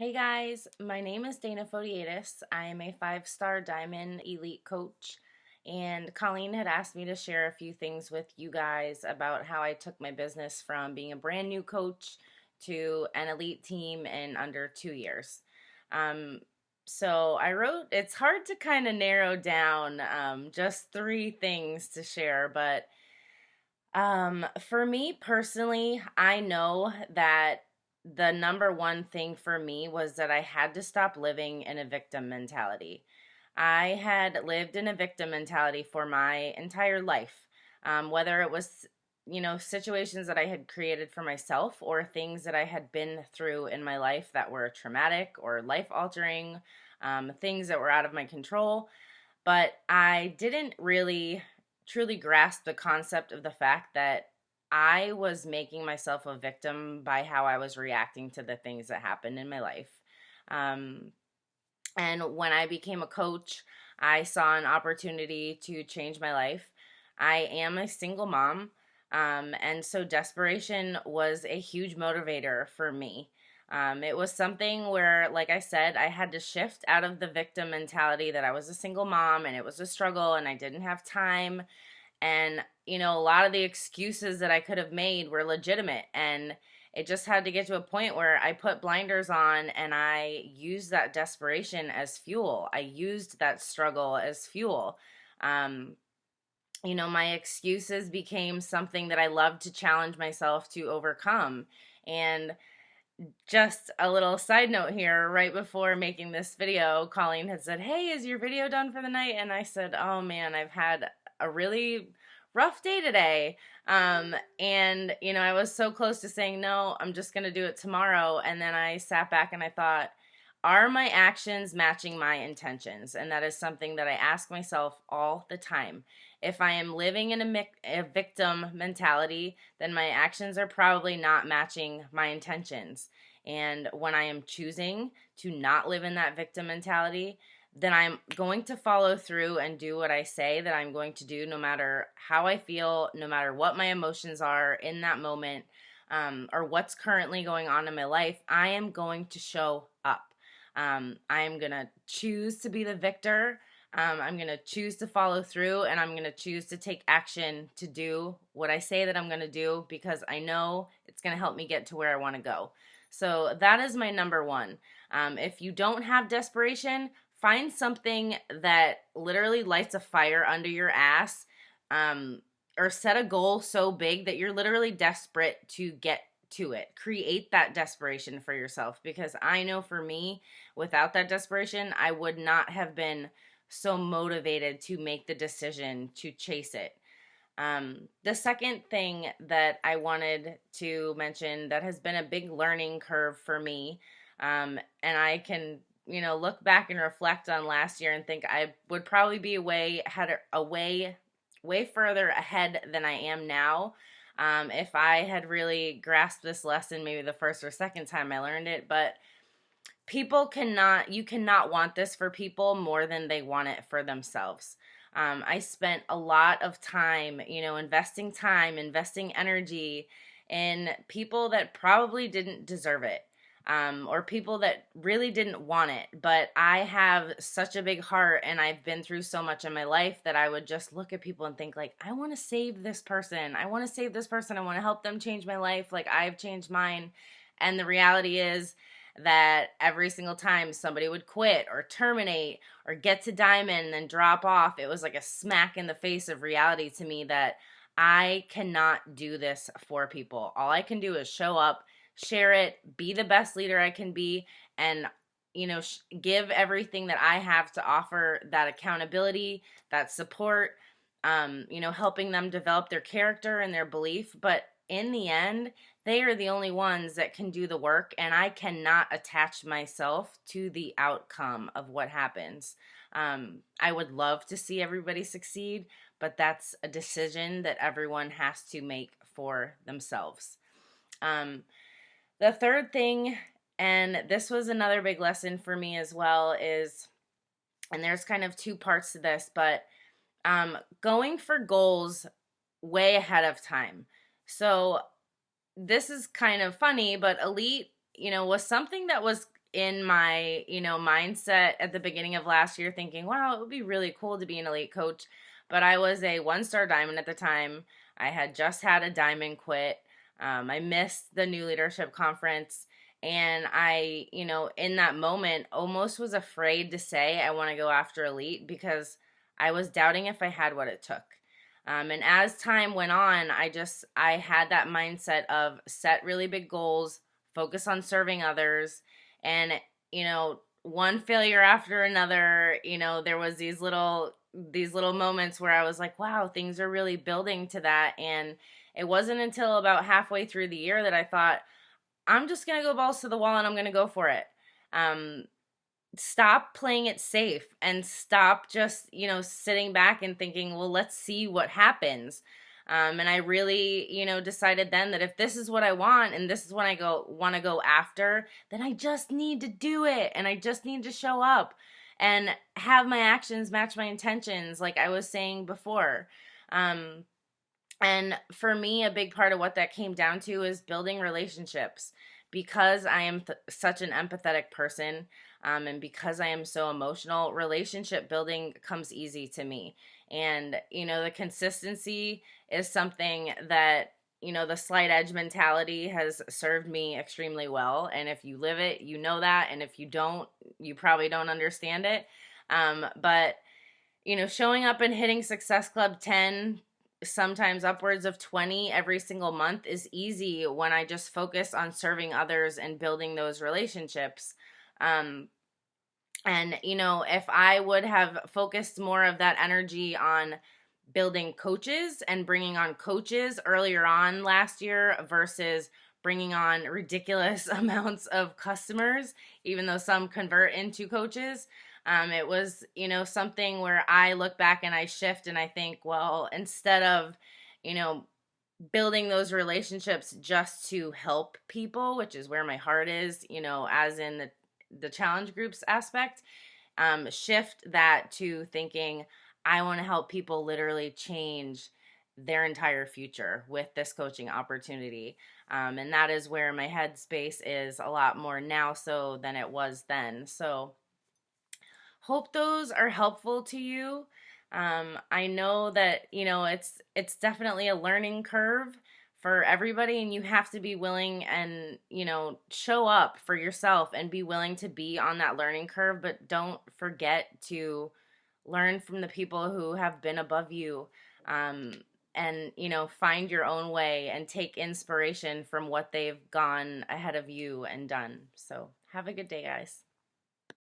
Hey guys, my name is Dana Fotiades. I am a five-star diamond elite coach, and Colleen had asked me to share a few things with you guys about how I took my business from being a brand new coach to an elite team in under 2 years. Um, so I wrote, it's hard to kind of narrow down just three things to share, but for me personally, I know that the number one thing for me was that I had to stop living in a victim mentality. I had lived in a victim mentality for my entire life, whether it was, situations that I had created for myself or things that I had been through in my life that were traumatic or life altering, things that were out of my control. But I didn't really truly grasp the concept of the fact that I was making myself a victim by how I was reacting to the things that happened in my life. Um, and when I became a coach, I saw an opportunity to change my life. I am a single mom, and so desperation was a huge motivator for me. It was something where, like I said, I had to shift out of the victim mentality that I was a single mom and it was a struggle and I didn't have time. And, a lot of the excuses that I could have made were legitimate. And it just had to get to a point where I put blinders on and I used that desperation as fuel. I used that struggle as fuel. Um, my excuses became something that I loved to challenge myself to overcome. And just a little side note here, right before making this video, Colleen had said, "Hey, is your video done for the night?" And I said, "Oh man, I've had a really rough day today." And I was so close to saying, "No, I'm just going to do it tomorrow." And then I sat back and I thought, are my actions matching my intentions? And that is something that I ask myself all the time. If I am living in a victim mentality, then my actions are probably not matching my intentions. And when I am choosing to not live in that victim mentality, then I'm going to follow through and do what I say that I'm going to do, no matter how I feel, no matter what my emotions are in that moment, or what's currently going on in my life. I am going to show up. I'm going to choose to be the victor. I'm going to choose to follow through, and I'm going to choose to take action to do what I say that I'm going to do because I know it's going to help me get to where I want to go. So that is my number one. If you don't have desperation, find something that literally lights a fire under your ass, or set a goal so big that you're literally desperate to get to it. Create that desperation for yourself, because I know for me, without that desperation, I would not have been so motivated to make the decision to chase it. The second thing that I wanted to mention that has been a big learning curve for me, and I can, look back and reflect on last year and think I would probably be way further ahead than I am now. If I had really grasped this lesson maybe the first or second time I learned it. But you cannot want this for people more than they want it for themselves. I spent a lot of time, investing energy in people that probably didn't deserve it, or people that really didn't want it. But I have such a big heart and I've been through so much in my life that I would just look at people and think, like, I want to save this person. I want to save this person. I want to help them change my life like I've changed mine. And the reality is that every single time somebody would quit or terminate or get to diamond and then drop off, it was like a smack in the face of reality to me that I cannot do this for people. All I can do is show up, share it, be the best leader I can be, and give everything that I have to offer, that accountability, that support, helping them develop their character and their belief. But in the end, they are the only ones that can do the work, and I cannot attach myself to the outcome of what happens. I would love to see everybody succeed, but that's a decision that everyone has to make for themselves. The third thing, and this was another big lesson for me as well, is, and there's kind of two parts to this, but going for goals way ahead of time. So this is kind of funny, but elite, was something that was in my, mindset at the beginning of last year thinking, wow, it would be really cool to be an elite coach. But I was a 1-star diamond at the time. I had just had a diamond quit. I missed the new leadership conference. And I, in that moment, almost was afraid to say I want to go after elite because I was doubting if I had what it took. And as time went on, I had that mindset of set really big goals, focus on serving others, and, one failure after another, there was these little moments where I was like, wow, things are really building to that. And it wasn't until about halfway through the year that I thought, I'm just going to go balls to the wall and I'm going to go for it. Stop playing it safe and stop just, sitting back and thinking, well, let's see what happens. And I really, decided then that if this is what I want and this is what I want to go after, then I just need to do it and I just need to show up and have my actions match my intentions, like I was saying before. And for me, a big part of what that came down to is building relationships. Because I am such an empathetic person, and because I am so emotional, relationship building comes easy to me. And, the consistency is something that, the slight edge mentality has served me extremely well. And if you live it, you know that. And if you don't, you probably don't understand it. But, showing up and hitting Success Club 10, sometimes upwards of 20 every single month is easy when I just focus on serving others and building those relationships. And, if I would have focused more of that energy on building coaches and bringing on coaches earlier on last year versus bringing on ridiculous amounts of customers, even though some convert into coaches, it was, something where I look back and I shift and I think, well, instead of, building those relationships just to help people, which is where my heart is, as in the challenge groups aspect, shift that to thinking, I want to help people literally change their entire future with this coaching opportunity. And that is where my headspace is a lot more now so than it was then. So hope those are helpful to you. I know that, it's definitely a learning curve for everybody, and you have to be willing and, show up for yourself and be willing to be on that learning curve, but don't forget to learn from the people who have been above you, and, find your own way and take inspiration from what they've gone ahead of you and done. So have a good day, guys.